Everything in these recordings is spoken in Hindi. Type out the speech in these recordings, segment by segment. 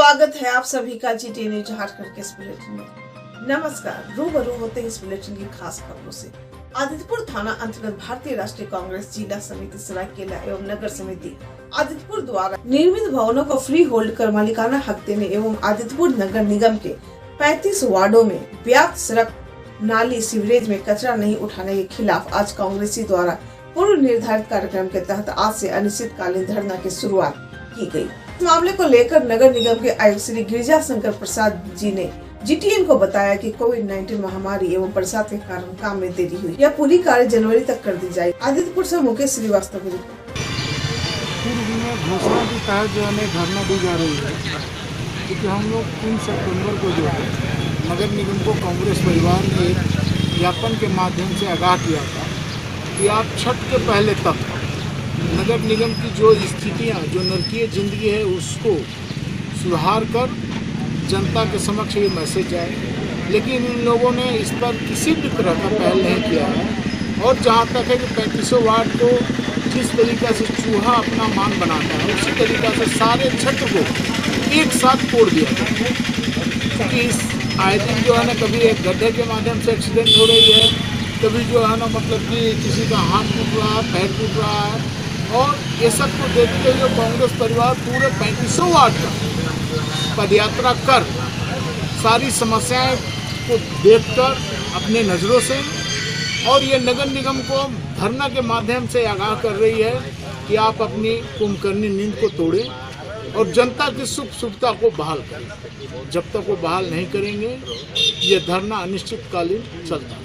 स्वागत है आप सभी का जीटी न्यूज झारखंड के इस बुलेटिन में। नमस्कार, रूबरू होते हैं इस बुलेटिन की खास खबरों से। आदित्यपुर थाना अंतर्गत भारतीय राष्ट्रीय कांग्रेस जिला समिति सरायकेला एवं नगर समिति आदित्यपुर द्वारा निर्मित भवनों को फ्री होल्ड कर मालिकाना हक देने एवं आदित्यपुर नगर निगम के 35 वार्डों में व्याप्त सड़क, नाली, सीवरेज में कचरा नहीं उठाने के खिलाफ आज कांग्रेसी द्वारा पूर्व निर्धारित कार्यक्रम के तहत आज से अनिश्चितकालीन धरना की शुरुआत की गई। इस मामले को लेकर नगर निगम के आयुक्त श्री गिरिजा शंकर प्रसाद जी ने जीटीएन को बताया कि कोविड-19 महामारी एवं बरसात के कारण काम में देरी हुई। यह पूरी कार्य जनवरी तक कर दी जाएगी। आदित्यपुर से मुकेश श्रीवास्तव की रिपोर्ट। घोषणा के तहत जो हमें धरना दी जा रही है, क्योंकि हम लोग 3 सितंबर को जो है नगर निगम को कांग्रेस परिवार ने एक ज्ञापन के माध्यम से आगाह किया था कि आप छठ के पहले तक नगर निगम की जो स्थितियाँ, जो नरकीय जिंदगी है, उसको सुधार कर जनता के समक्ष ये मैसेज आए। लेकिन इन लोगों ने इस पर किसी भी तरह का पहल नहीं किया है। और जहाँ तक है कि 3500 वार्ड को जिस तरीक़ा से चूहा अपना मान बनाता है, उसी तरीक़ा से सारे क्षेत्र को एक साथ तोड़ दिया गया। क्योंकि इस आए दिन जो है ना, कभी एक गड्ढे के माध्यम से एक्सीडेंट हो रही है, कभी जो है ना मतलब कि किसी का हाथ टूट रहा है, पैर टूट रहा है। और ये सब को देखते हुए कांग्रेस परिवार पूरे 3500 वार्ड का पदयात्रा कर सारी समस्याएं को देखकर अपने नज़रों से, और ये नगर निगम को धरना के माध्यम से आगाह कर रही है कि आप अपनी कुंभकर्णी नींद को तोड़ें और जनता की सुख सुविधा को बहाल करें। जब तक वो बहाल नहीं करेंगे, ये धरना अनिश्चितकालीन चलता है।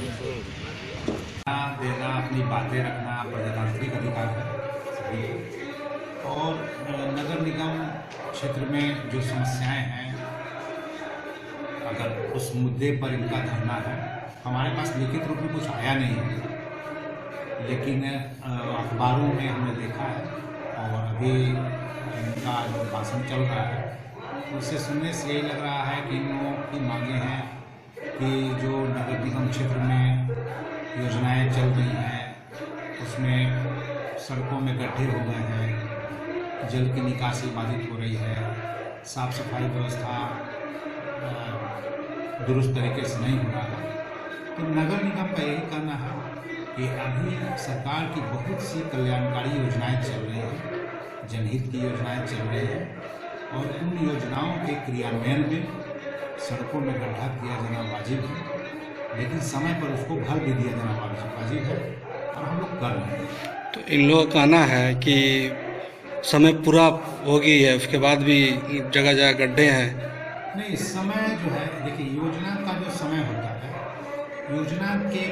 देना, अपनी बातें रखना प्रजातांत्रिक अधिकार है और नगर निगम क्षेत्र में जो समस्याएं हैं, अगर उस मुद्दे पर इनका धरना है। हमारे पास लिखित रूप में कुछ आया नहीं है, लेकिन अखबारों में हमने देखा है और अभी इनका जो भाषण चल रहा है उससे सुनने से यही लग रहा है कि इन लोगों की मांगे हैं कि जो नगर निगम क्षेत्र में योजनाएं चल रही हैं उसमें सड़कों में गड्ढे हो गए हैं, जल की निकासी बाधित हो रही है, साफ सफाई व्यवस्था दुरुस्त तरीके से नहीं हो रहा है। तो नगर निगम का यही कहना है कि अभी सरकार की बहुत सी कल्याणकारी योजनाएं चल रही हैं, जनहित की योजनाएं चल रही हैं, और उन योजनाओं के क्रियान्वयन में सड़कों में गड्ढा किया जाना वाजिब है, लेकिन समय पर उसको भर भी दिया जाना वाजिब है, और हम लोग कर रहे हैं। तो इन लोगों का कहना है कि समय पूरा हो गई है, उसके बाद भी जगह जगह गड्ढे हैं। नहीं, समय जो है, देखिए योजना का जो समय होता है, योजना के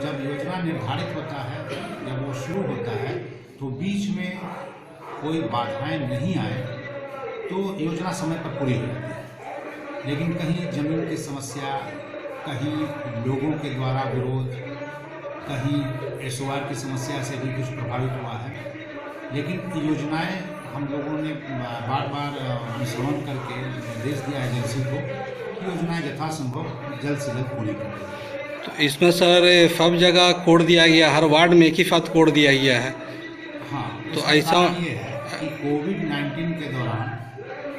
जब योजना निर्धारित होता है, जब वो शुरू होता है तो बीच में कोई बाधाएं नहीं आए तो योजना समय पर पूरी हो जाती है। लेकिन कहीं जमीन की समस्या, कहीं लोगों के द्वारा विरोध, कहीं SOR की समस्या से भी कुछ प्रभावित हुआ है। लेकिन योजनाएं हम लोगों ने बार बार अनुश्रवण करके निर्देश दिया एजेंसी को कि योजनाएं यथासंभव जल्द से जल्द पूरी करें। तो इसमें सर सब जगह कोड दिया गया, हर वार्ड में एक ही साथ कोड दिया गया है। हाँ, तो ऐसा ये है कि कोविड-19 के दौरान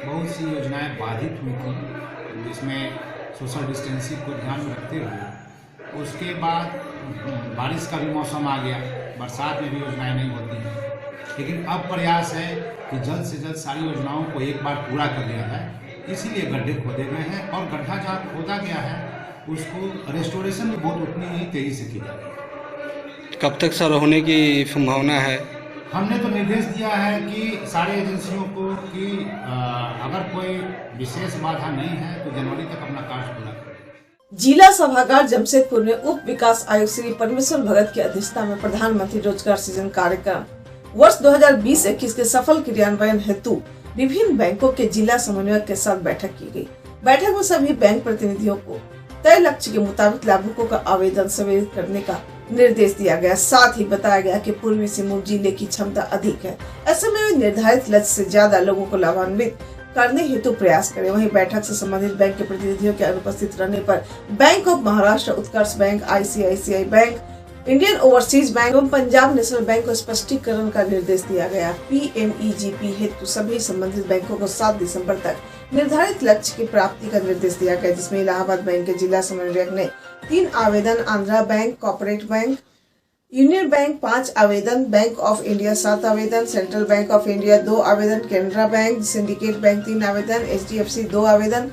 बहुत सी योजनाएं बाधित हुई थी, जिसमें सोशल डिस्टेंसिंग को ध्यान में रखते हुए। उसके बाद बारिश का भी मौसम आ गया, बरसात में भी योजनाएं नहीं होती हैं। लेकिन अब प्रयास है कि जल्द से जल्द सारी योजनाओं को एक बार पूरा कर दिया जाए, इसीलिए गड्ढे खोदे गए हैं, और गड्ढा जहाँ खोदा गया है उसको रेस्टोरेशन भी बहुत उतनी ही तेजी से की जा रही है। कब तक सर होने की संभावना है? हमने तो निर्देश दिया है कि सारे एजेंसियों को कि अगर कोई विशेष बाधा नहीं है तो जनवरी तक अपना कार्य पूरा करें। जिला सभागार जमशेदपुर में उप विकास आयुक्त श्री परमेश्वर भगत की अध्यक्षता में प्रधानमंत्री रोजगार सृजन कार्यक्रम वर्ष 2020-21 के सफल क्रियान्वयन हेतु विभिन्न बैंकों के जिला समन्वयक के साथ बैठक की गई। बैठक में सभी बैंक प्रतिनिधियों को तय लक्ष्य के मुताबिक लाभुकों का आवेदन संवेदित करने का निर्देश दिया गया। साथ ही बताया गया कि पूर्वी सिंहभूम जिले की क्षमता अधिक है, ऐसे में निर्धारित लक्ष्य से ज्यादा लोगों को लाभान्वित करने हेतु प्रयास करें। वहीं बैठक से संबंधित बैंक के प्रतिनिधियों के अनुपस्थित रहने पर bank of Maharashtra, Utkarsh bank, ICICI bank, Indian overseas bank एवं पंजाब नेशनल बैंक को स्पष्टीकरण का निर्देश दिया गया। PMEGP हेतु सभी संबंधित बैंकों को 7 दिसंबर तक निर्धारित लक्ष्य की प्राप्ति का निर्देश दिया गया, जिसमें इलाहाबाद बैंक के जिला समन्वयक ने 3 आवेदन, Andhra bank, corporate bank, union bank 5 आवेदन, बैंक ऑफ इंडिया 7 आवेदन, सेंट्रल बैंक ऑफ इंडिया 2 आवेदन, कैनरा बैंक, सिंडिकेट बैंक 3 आवेदन, HDFC 2 आवेदन,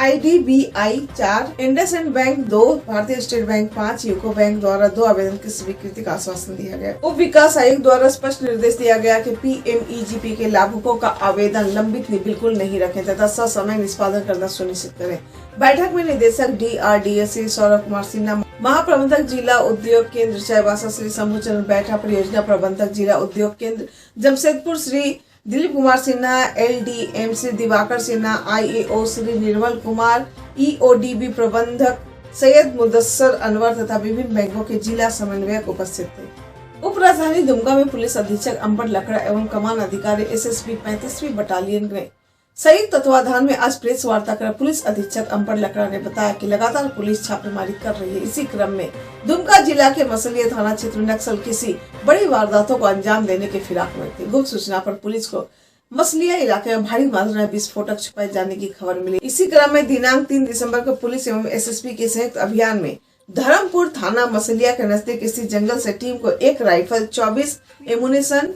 IDBI 4, इंडसइंड बैंक 2, भारतीय स्टेट बैंक 5, यूको बैंक द्वारा 2 आवेदन की स्वीकृति का आश्वासन दिया गया। उप विकास आयुक्त द्वारा स्पष्ट निर्देश दिया गया कि PMEGP के लाभुकों का आवेदन लंबित बिल्कुल नहीं रखें तथा ससमय निष्पादन करना सुनिश्चित करें। बैठक में निदेशक DRDSA सौरभ कुमार सिन्हा, महाप्रबंधक जिला उद्योग केंद्र चाईबासा श्री शंभू चंद्र बैठा, परियोजना प्रबंधक जिला उद्योग केंद्र Jamshedpur Shri Dilip Kumar Sinha, LDM Shri Diwakar Sinha, IAO Shri Nirmal Kumar, EODB प्रबंधक सैयद मुदस्सर अनवर तथा विभिन्न बैंकों के जिला समन्वयक उपस्थित थे। उप राजधानी दुमका में पुलिस अधीक्षक अंबर लकड़ा एवं कमान अधिकारी SSB 35वीं बटालियन ने संयुक्त तत्वाधान में आज प्रेस वार्ता कर पुलिस अधीक्षक अंबर लकड़ा ने बताया कि लगातार पुलिस छापेमारी कर रही है। इसी क्रम में दुमका जिला के मसलिया थाना क्षेत्र में नक्सल किसी बड़ी वारदातों को अंजाम देने के फिराक में थे। गुप्त सूचना पर पुलिस को मसलिया इलाके में भारी मात्रा में विस्फोटक छुपाए जाने की खबर मिली। इसी क्रम में दिनांक 3 दिसंबर को पुलिस एवं SSB के संयुक्त अभियान में धर्मपुर थाना मसलिया के नजदीक स्थित जंगल से टीम को 1 राइफल, 24 एमुनेशन,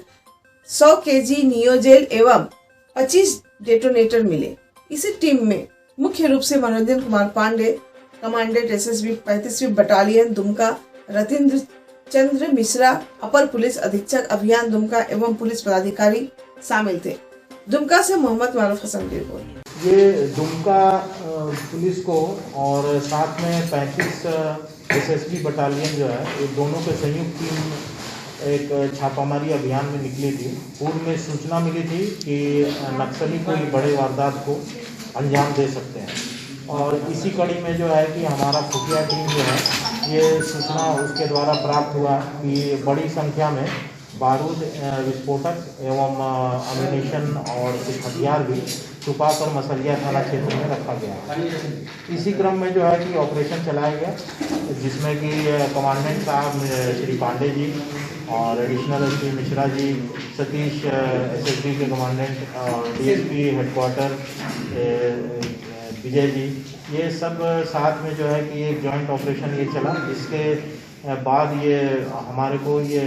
100 kg नियोजेल एवं 25 डेटोनेटर मिले। इसी टीम में मुख्य रूप से मनोरंजन कुमार पांडे, कमांडेंट SSB 35वीं बटालियन दुमका, रतिन्द्र चंद्र मिश्रा, अपर पुलिस अधीक्षक अभियान दुमका एवं पुलिस पदाधिकारी शामिल थे। दुमका से मोहम्मद मारूफ हसन की रिपोर्ट। ये दुमका पुलिस को और साथ में 35 SSB बटालियन जो है, ये दोनों के संयुक्त टीम एक छापामारी अभियान में निकली थी। पूर्व में सूचना मिली थी कि नक्सली कोई बड़े वारदात को अंजाम दे सकते हैं और इसी कड़ी में जो है कि हमारा खुफिया टीम जो है, ये सूचना उसके द्वारा प्राप्त हुआ कि बड़ी संख्या में बारूद, विस्फोटक एवं अम्यूनिशन और कुछ हथियार भी छुपाकर मसलिया थाना क्षेत्र में रखा गया। इसी क्रम में जो है कि ऑपरेशन चलाया गया, जिसमें कि कमांडेंट साहब श्री पांडे जी और additional SP Mishra ji, Satish SSB के कमांडेंट और DSP हेडक्वार्टर विजय जी, ये सब साथ में जो है कि एक जॉइंट ऑपरेशन ये चला। इसके बाद ये हमारे को ये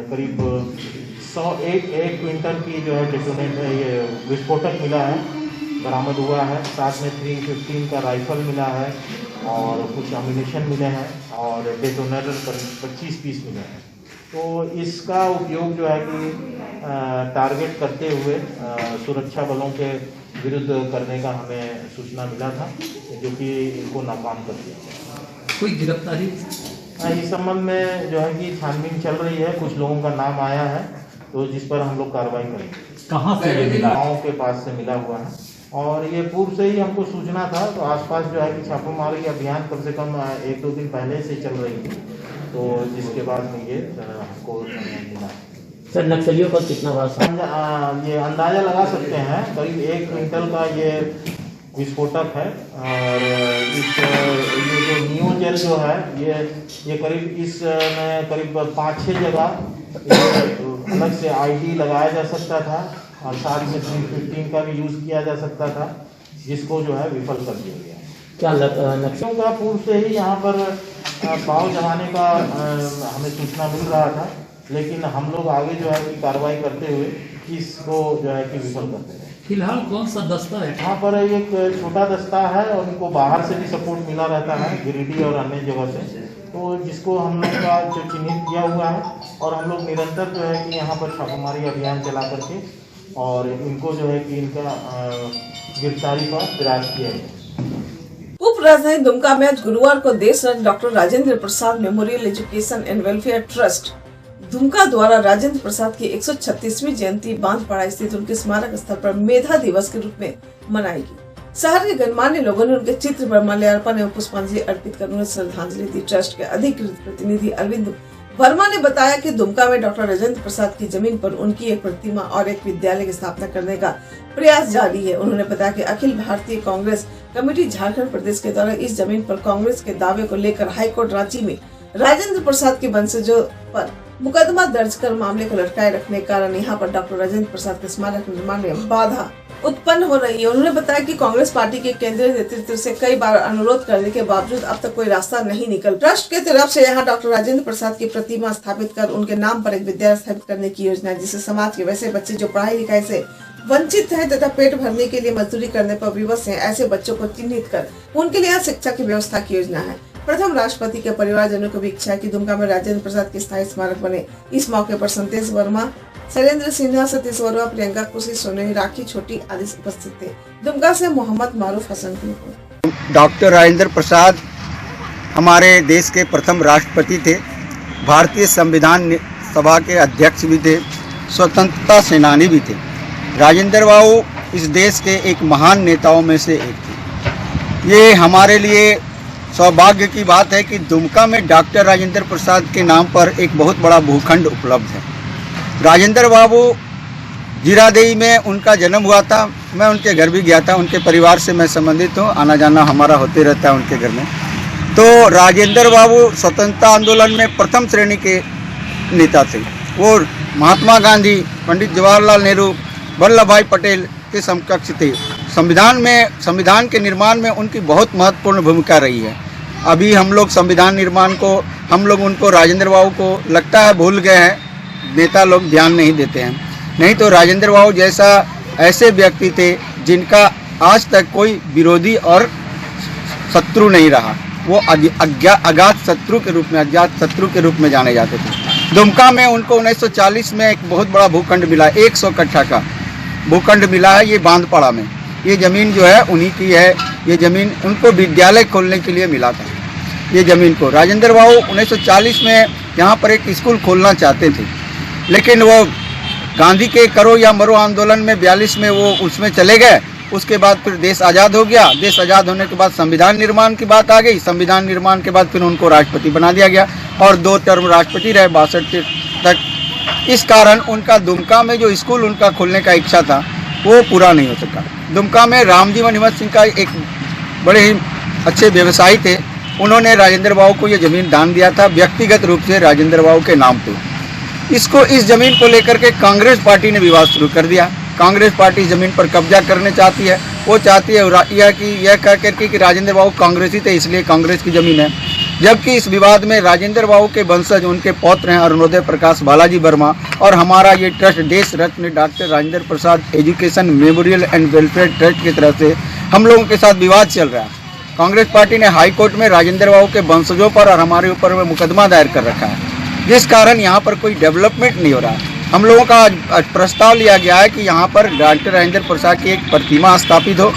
करीब 101 क्विंटल की जो है डेटोनेटर, ये विस्फोटक मिला है, बरामद हुआ है। साथ में 315 का राइफल मिला है और कुछ अम्यूनिशन मिले हैं और डेटोनेटर करीब 25 पीस मिले हैं। तो इसका उपयोग जो है कि टारगेट करते हुए सुरक्षा बलों के विरुद्ध करने का हमें सूचना मिला था, जो कि इनको नाकाम कर दिया। कोई गिरफ्तारी इस संबंध में जो है कि छानबीन चल रही है, कुछ लोगों का नाम आया है, तो जिस पर हम लोग कार्रवाई करेंगे। कहाँ से ये मिला? गाँव के पास से मिला हुआ है और ये पूर्व से ही हमको सूचना था, तो आसपास जो है कि छापेमारी अभियान कम से कम 1-2 दिन पहले से चल रही थी, तो जिसके बाद में ये हमको मिला। सर, नक्सलियों का कितना बड़ा ये अंदाजा लगा सकते हैं, करीब 1 क्विंटल का ये विस्फोटक है और इस ये जो नियोजेल जो है, ये करीब इसमें करीब 5-6 जगह अलग से ID लगाया जा सकता था और साथ में 315 का भी यूज़ किया जा सकता था, जिसको जो है विफल कर दिया गया। क्या नक्सलियों का पूर्व से ही यहाँ पर पाव जमाने का हमें सूचना मिल रहा था, लेकिन हम लोग आगे जो है कि कार्रवाई करते हुए इसको जो है कि विफल करते रहे। फिलहाल कौन सा दस्ता है? यहाँ पर एक छोटा दस्ता है और उनको बाहर से भी सपोर्ट मिला रहता है, गिरिडीह और अन्य जगह से, तो जिसको हम लोग का जो चिन्हित किया हुआ है और हम लोग निरंतर जो है कि यहाँ पर छापेमारी अभियान चला करके और इनको जो है कि इनका गिरफ्तारी का प्रयास किया है। उप राजधानी दुमका में आज गुरुवार को Desh Ratna doctor Rajendra Prasad memorial education and welfare trust Dumka द्वारा राजेंद्र प्रसाद की 136वीं जयंती बांधपाड़ा स्थित उनके स्मारक स्थल पर मेधा दिवस के रूप में मनाएगी। शहर के गणमान्य लोगों ने उनके चित्र पर माल्यार्पण एवं पुष्पांजलि अर्पित कर उन्हें श्रद्धांजलि दी। ट्रस्ट के अधिकृत प्रतिनिधि अरविंद वर्मा ने बताया कि दुमका में डॉक्टर राजेंद्र प्रसाद की जमीन पर उनकी एक प्रतिमा और एक विद्यालय की स्थापना करने का प्रयास जारी है। उन्होंने बताया कि अखिल भारतीय कांग्रेस कमेटी झारखंड प्रदेश के द्वारा इस जमीन पर कांग्रेस के दावे को लेकर हाईकोर्ट रांची में राजेंद्र प्रसाद के वंशजों पर मुकदमा दर्ज कर मामले को लटकाए रखने के कारण यहाँ पर डॉक्टर राजेंद्र प्रसाद के स्मारक निर्माण में बाधा उत्पन्न हो रही है। उन्होंने बताया कि कांग्रेस पार्टी के केंद्रीय नेतृत्व से कई बार अनुरोध करने के बावजूद अब तक कोई रास्ता नहीं निकल। ट्रस्ट के तरफ से यहाँ डॉक्टर राजेंद्र प्रसाद की प्रतिमा स्थापित कर उनके नाम पर एक विद्यालय स्थापित करने की योजना है, जिससे समाज के वैसे बच्चे जो पढ़ाई लिखाई से वंचित हैं तथा पेट भरने के लिए मजदूरी करने पर विवश हैं, ऐसे बच्चों को चिन्हित कर उनके लिए शिक्षा की व्यवस्था की योजना है। प्रथम राष्ट्रपति के परिवारजनों की भी इच्छा है कि दुमका में राजेंद्र प्रसाद के स्थायी स्मारक बने। इस मौके पर संतोष वर्मा, शैलेंद्र सिन्हा, सतीश वर्मा, प्रियंका कुशी, सोनेही, राखी छोटी आदि उपस्थित थे। दुमका से मोहम्मद मारूफ हसन की रिपोर्ट। डॉक्टर राजेंद्र प्रसाद हमारे देश के प्रथम राष्ट्रपति थे, भारतीय संविधान सभा के अध्यक्ष भी थे, स्वतंत्रता सेनानी भी थे। राजेंद्र बाबू इस देश के एक महान नेताओं में से एक थे। ये हमारे लिए सौभाग्य की बात है कि दुमका में डॉक्टर राजेंद्र प्रसाद के नाम पर एक बहुत बड़ा भूखंड उपलब्ध है। राजेंद्र बाबू जीरादेई में उनका जन्म हुआ था। मैं उनके घर भी गया था, उनके परिवार से मैं संबंधित हूँ, आना जाना हमारा होते रहता है उनके घर में। तो राजेंद्र बाबू स्वतंत्रता आंदोलन में प्रथम श्रेणी के नेता थे। वो महात्मा गांधी, पंडित जवाहरलाल नेहरू, वल्लभ भाई पटेल के समकक्ष थे। संविधान के निर्माण में उनकी बहुत महत्वपूर्ण भूमिका रही है। अभी हम लोग संविधान निर्माण को उनको राजेंद्र बाबू को लगता है भूल गए हैं, नेता लोग ध्यान नहीं देते हैं। नहीं तो राजेंद्र बाबू जैसा ऐसे व्यक्ति थे जिनका आज तक कोई विरोधी और शत्रु नहीं रहा। वो अज्ञात शत्रु के रूप में जाने जाते थे। दुमका में उनको 1940 में एक बहुत बड़ा भूखंड मिला, 100 कट्ठा का भूखंड मिला है। ये बांधपाड़ा में ये ज़मीन जो है उन्हीं की है। ये ज़मीन उनको विद्यालय खोलने के लिए मिला था। ये ज़मीन को राजेंद्र बाबू 1940 में यहाँ पर एक स्कूल खोलना चाहते थे, लेकिन वो गांधी के करो या मरो आंदोलन में 42 में वो उसमें चले गए। उसके बाद फिर देश आज़ाद हो गया। देश आज़ाद होने के बाद संविधान निर्माण की बात आ गई। संविधान निर्माण के बाद फिर उनको राष्ट्रपति बना दिया गया और 2 टर्म राष्ट्रपति रहे 62 तक। इस कारण उनका दुमका में जो स्कूल उनका खोलने का इच्छा था वो पूरा नहीं हो सका। दुमका में रामजीवन हिम्मत सिंह का एक बड़े ही अच्छे व्यवसायी थे। उन्होंने राजेंद्र बाबू को ये ज़मीन दान दिया था व्यक्तिगत रूप से राजेंद्र बाबू के नाम पे। इस ज़मीन को लेकर के कांग्रेस पार्टी ने विवाद शुरू कर दिया। कांग्रेस पार्टी ज़मीन पर कब्जा करने चाहती है। वो चाहती है यह कह करके कि राजेंद्र बाबू कांग्रेसी थे इसलिए कांग्रेस की ज़मीन है। जबकि इस विवाद में राजेंद्र बाबू के वंशज उनके पौत्र हैं अरुणोदय प्रकाश बालाजी वर्मा और हमारा ये trust Desh Ratna doctor Rajendra Prasad education memorial and welfare trust की तरफ से हम लोगों के साथ विवाद चल रहा है। कांग्रेस पार्टी ने हाई कोर्ट में राजेंद्र बाबू के वंशजों पर और हमारे ऊपर में मुकदमा दायर कर रखा है, जिस कारण यहाँ पर कोई डेवलपमेंट नहीं हो रहा है। हम लोगों का प्रस्ताव लिया गया है कि यहाँ पर डॉक्टर राजेंद्र प्रसाद की एक प्रतिमा स्थापित हो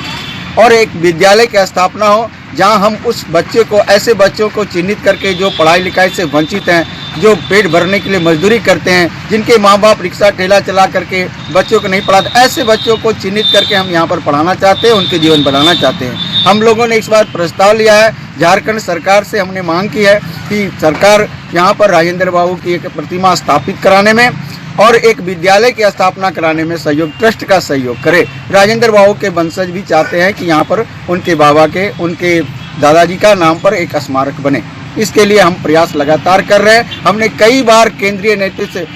और एक विद्यालय की स्थापना हो, जहाँ हम उस बच्चे को ऐसे बच्चों को चिन्हित करके जो पढ़ाई लिखाई से वंचित हैं, जो पेट भरने के लिए मजदूरी करते हैं, जिनके माँ बाप रिक्शा ठेला चला करके बच्चों को नहीं पढ़ाते, ऐसे बच्चों को चिन्हित करके हम यहाँ पर पढ़ाना चाहते हैं, उनके जीवन बनाना चाहते हैं। हम लोगों ने इस बार प्रस्ताव लिया है। झारखंड सरकार से हमने मांग की है कि सरकार यहाँ पर राजेंद्र बाबू की एक प्रतिमा स्थापित कराने में और एक विद्यालय की स्थापना कराने में ट्रस्ट का सहयोग करे। राजेंद्र बाबू के वंशज भी चाहते हैं कि यहाँ पर उनके बाबा के, उनके दादाजी का नाम पर एक स्मारक बने। इसके लिए हम प्रयास लगातार कर रहे हैं। हमने कई बार केंद्रीय नेतृत्व से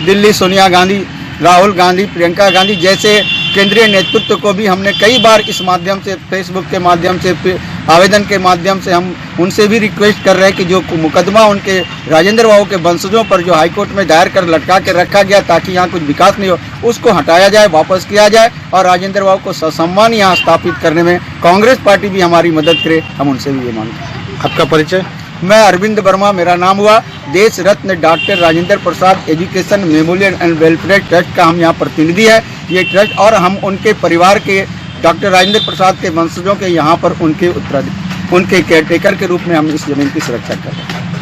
दिल्ली सोनिया गांधी, राहुल गांधी, प्रियंका गांधी जैसे केंद्रीय नेतृत्व को भी हमने कई बार इस माध्यम से, फेसबुक के माध्यम से, आवेदन के माध्यम से हम उनसे भी रिक्वेस्ट कर रहे हैं कि जो मुकदमा उनके राजेंद्र बाबू के वंशजों पर जो हाईकोर्ट में दायर कर लटका के रखा गया ताकि यहाँ कुछ विकास नहीं हो, उसको हटाया जाए, वापस किया जाए और राजेंद्र बाबू को ससम्मान यहाँ स्थापित करने में कांग्रेस पार्टी भी हमारी मदद करे। हम उनसे भी ये मांगते हैं। आपका परिचय? मैं अरविंद वर्मा मेरा नाम हुआ। Desh Ratna doctor Rajendra Prasad education memorial and welfare trust का हम यहाँ प्रतिनिधि है। ये ट्रस्ट और हम उनके परिवार के डॉक्टर राजेंद्र प्रसाद के वंशजों के यहाँ पर उनके केयरटेकर के रूप में हम इस जमीन की सुरक्षा कर रहे हैं।